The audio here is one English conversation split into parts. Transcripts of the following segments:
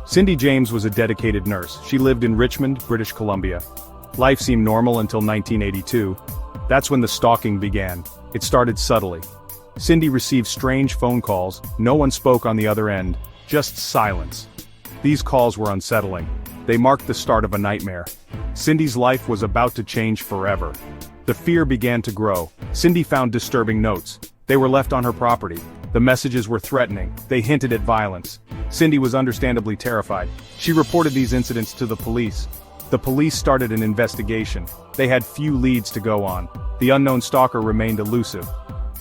Cindy James was a dedicated nurse. She lived in Richmond, British Columbia. Life seemed normal until 1982. That's when the stalking began. It started subtly. Cindy received strange phone calls. No one spoke on the other end. Just silence. These calls were unsettling. They marked the start of a nightmare. Cindy's life was about to change forever. The fear began to grow. Cindy found disturbing notes. They were left on her property. The messages were threatening. They hinted at violence. Cindy was understandably terrified. She reported these incidents to the police. The police started an investigation. They had few leads to go on. The unknown stalker remained elusive.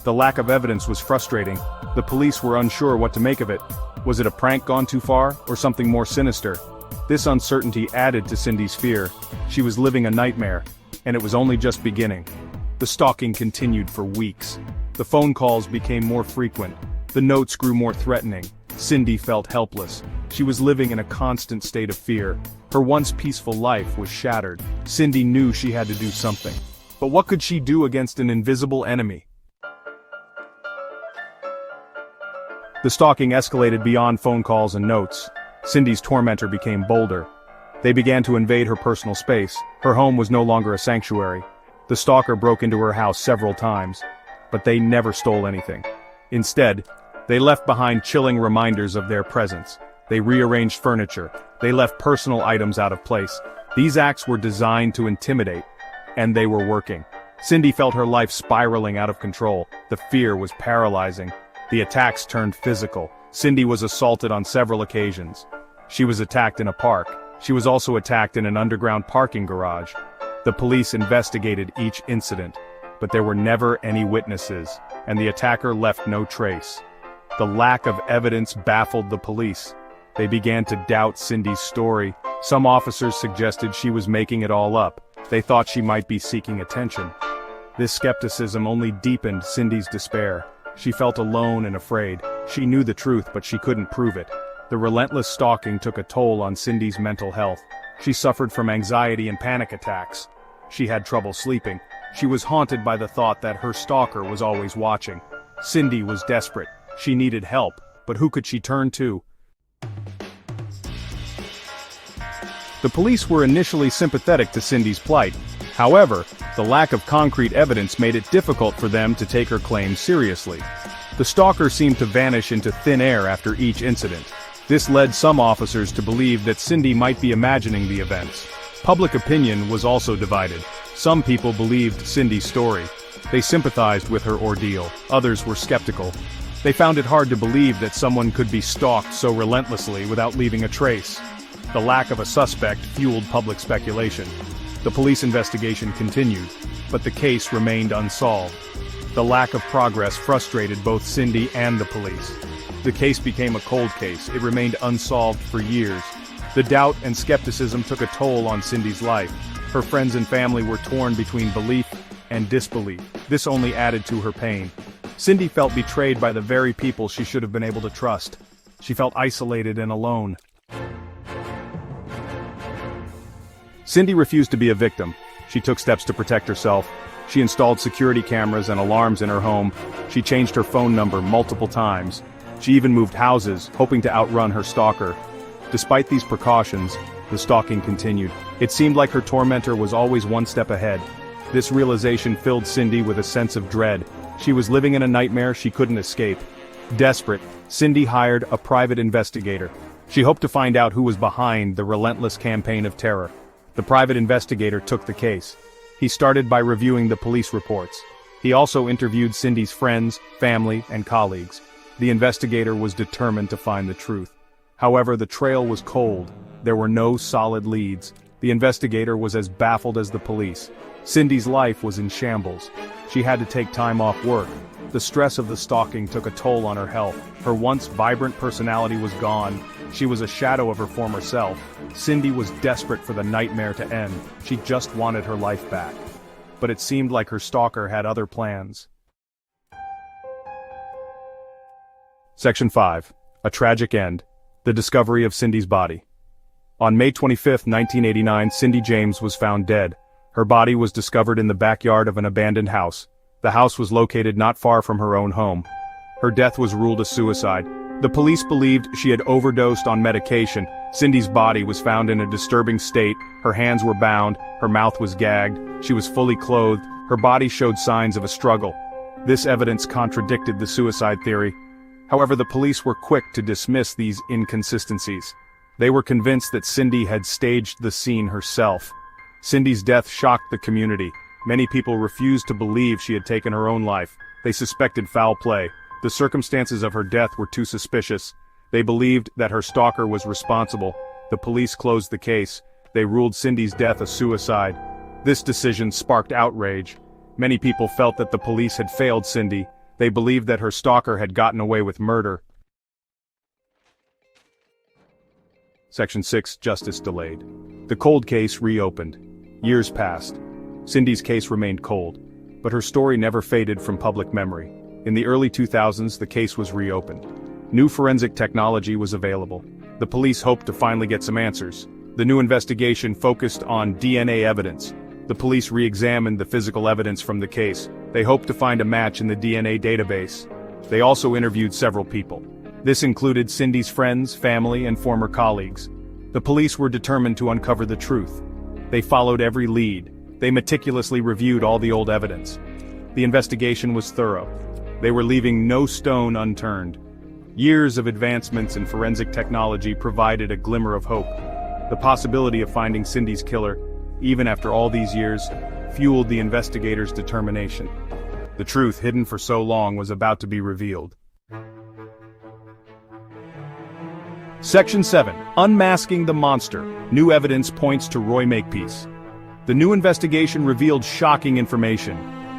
The lack of evidence was frustrating. The police were unsure what to make of it. Was it a prank gone too far, or something more sinister? This uncertainty added to Cindy's fear. She was living a nightmare, and it was only just beginning. The stalking continued for weeks. The phone calls became more frequent. The notes grew more threatening. Cindy felt helpless. She was living in a constant state of fear. Her once peaceful life was shattered. Cindy knew she had to do something. But what could she do against an invisible enemy? The stalking escalated beyond phone calls and notes. Cindy's tormentor became bolder. They began to invade her personal space. Her home was no longer a sanctuary. The stalker broke into her house several times, but they never stole anything. Instead, they left behind chilling reminders of their presence. They rearranged furniture. They left personal items out of place. These acts were designed to intimidate, and they were working. Cindy felt her life spiraling out of control. The fear was paralyzing. The attacks turned physical. Cindy was assaulted on several occasions. She was attacked in a park. She was also attacked in an underground parking garage. The police investigated each incident, but there were never any witnesses, and the attacker left no trace. The lack of evidence baffled the police. They began to doubt Cindy's story. Some officers suggested she was making it all up. They thought she might be seeking attention. This skepticism only deepened Cindy's despair. She felt alone and afraid. She knew the truth, but she couldn't prove it. The relentless stalking took a toll on Cindy's mental health. She suffered from anxiety and panic attacks. She had trouble sleeping. She was haunted by the thought that her stalker was always watching. Cindy was desperate. She needed help, but who could she turn to? The police were initially sympathetic to Cindy's plight. However, the lack of concrete evidence made it difficult for them to take her claims seriously. The stalker seemed to vanish into thin air after each incident. This led some officers to believe that Cindy might be imagining the events. Public opinion was also divided. Some people believed Cindy's story. They sympathized with her ordeal. Others were skeptical. They found it hard to believe that someone could be stalked so relentlessly without leaving a trace. The lack of a suspect fueled public speculation. The police investigation continued, but the case remained unsolved. The lack of progress frustrated both Cindy and the police. The case became a cold case. It remained unsolved for years. The doubt and skepticism took a toll on Cindy's life. Her friends and family were torn between belief and disbelief. This only added to her pain. Cindy felt betrayed by the very people she should have been able to trust. She felt isolated and alone. Cindy refused to be a victim. She took steps to protect herself. She installed security cameras and alarms in her home. She changed her phone number multiple times. She even moved houses, hoping to outrun her stalker. Despite these precautions, the stalking continued. It seemed like her tormentor was always one step ahead. This realization filled Cindy with a sense of dread. She was living in a nightmare she couldn't escape. Desperate, Cindy hired a private investigator. She hoped to find out who was behind the relentless campaign of terror. The private investigator took the case. He started by reviewing the police reports. He also interviewed Cindy's friends, family, and colleagues. The investigator was determined to find the truth. However, the trail was cold. There were no solid leads. The investigator was as baffled as the police. Cindy's life was in shambles. She had to take time off work. The stress of the stalking took a toll on her health. Her once vibrant personality was gone. She was a shadow of her former self. Cindy was desperate for the nightmare to end. She just wanted her life back. But it seemed like her stalker had other plans. Section 5. A tragic end. The discovery of Cindy's body. On May 25, 1989, Cindy James was found dead. Her body was discovered in the backyard of an abandoned house. The house was located not far from her own home. Her death was ruled a suicide. The police believed she had overdosed on medication. Cindy's body was found in a disturbing state, her hands were bound, her mouth was gagged, she was fully clothed, her body showed signs of a struggle. This evidence contradicted the suicide theory. However, the police were quick to dismiss these inconsistencies. They were convinced that Cindy had staged the scene herself. Cindy's death shocked the community. Many people refused to believe she had taken her own life. They suspected foul play. The circumstances of her death were too suspicious. They believed that her stalker was responsible. The police closed the case. They ruled Cindy's death a suicide. This decision sparked outrage. Many people felt that the police had failed Cindy. They believed that her stalker had gotten away with murder. Section 6. Justice delayed. The cold case reopened. Years passed. Cindy's case remained cold, but her story never faded from public memory. In the early 2000s, the case was reopened. New forensic technology was available. The police hoped to finally get some answers. The new investigation focused on DNA evidence. The police re-examined the physical evidence from the case. They hoped to find a match in the DNA database. They also interviewed several people. This included Cindy's friends, family, and former colleagues. The police were determined to uncover the truth. They followed every lead. They meticulously reviewed all the old evidence. The investigation was thorough. They were leaving no stone unturned. Years of advancements in forensic technology provided a glimmer of hope. The possibility of finding Cindy's killer, even after all these years, fueled the investigators' determination. The truth hidden for so long was about to be revealed. Section 7. Unmasking the monster. New evidence points to Roy Makepeace. The new investigation revealed shocking information.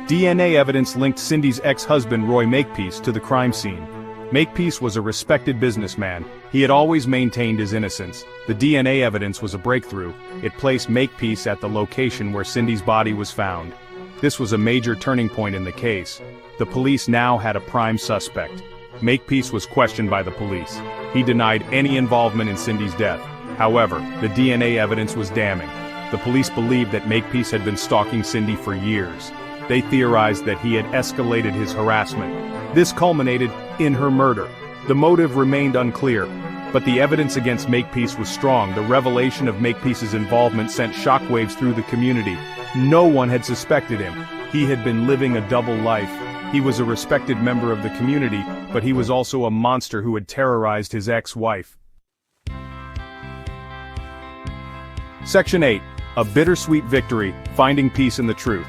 DNA evidence linked Cindy's ex-husband Roy Makepeace to the crime scene. Makepeace was a respected businessman. He had always maintained his innocence. The DNA evidence was a breakthrough. It placed Makepeace at the location where Cindy's body was found. This was a major turning point in the case. The police now had a prime suspect. Makepeace was questioned by the police. He denied any involvement in Cindy's death. However, the DNA evidence was damning. The police believed that Makepeace had been stalking Cindy for years. They theorized that he had escalated his harassment. This culminated in her murder. The motive remained unclear, but the evidence against Makepeace was strong. The revelation of Makepeace's involvement sent shockwaves through the community. No one had suspected him. He had been living a double life. He was a respected member of the community, but he was also a monster who had terrorized his ex-wife. Section 8. A bittersweet victory, finding peace in the truth.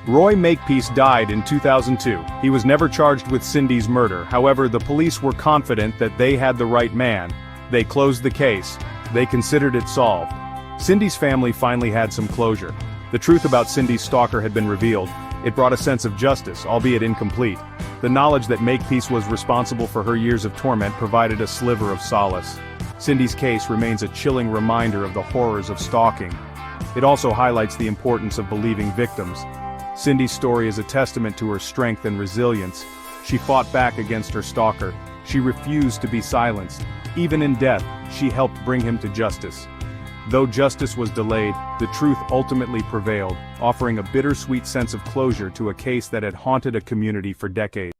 Roy Makepeace died in 2002. He was never charged with Cindy's murder. However, the police were confident that they had the right man. They closed the case. They considered it solved. Cindy's family finally had some closure. The truth about Cindy's stalker had been revealed. It brought a sense of justice, albeit incomplete. The knowledge that Makepeace was responsible for her years of torment provided a sliver of solace. Cindy's case remains a chilling reminder of the horrors of stalking. It also highlights the importance of believing victims. Cindy's story is a testament to her strength and resilience. She fought back against her stalker. She refused to be silenced. Even in death, she helped bring him to justice. Though justice was delayed, the truth ultimately prevailed, offering a bittersweet sense of closure to a case that had haunted a community for decades.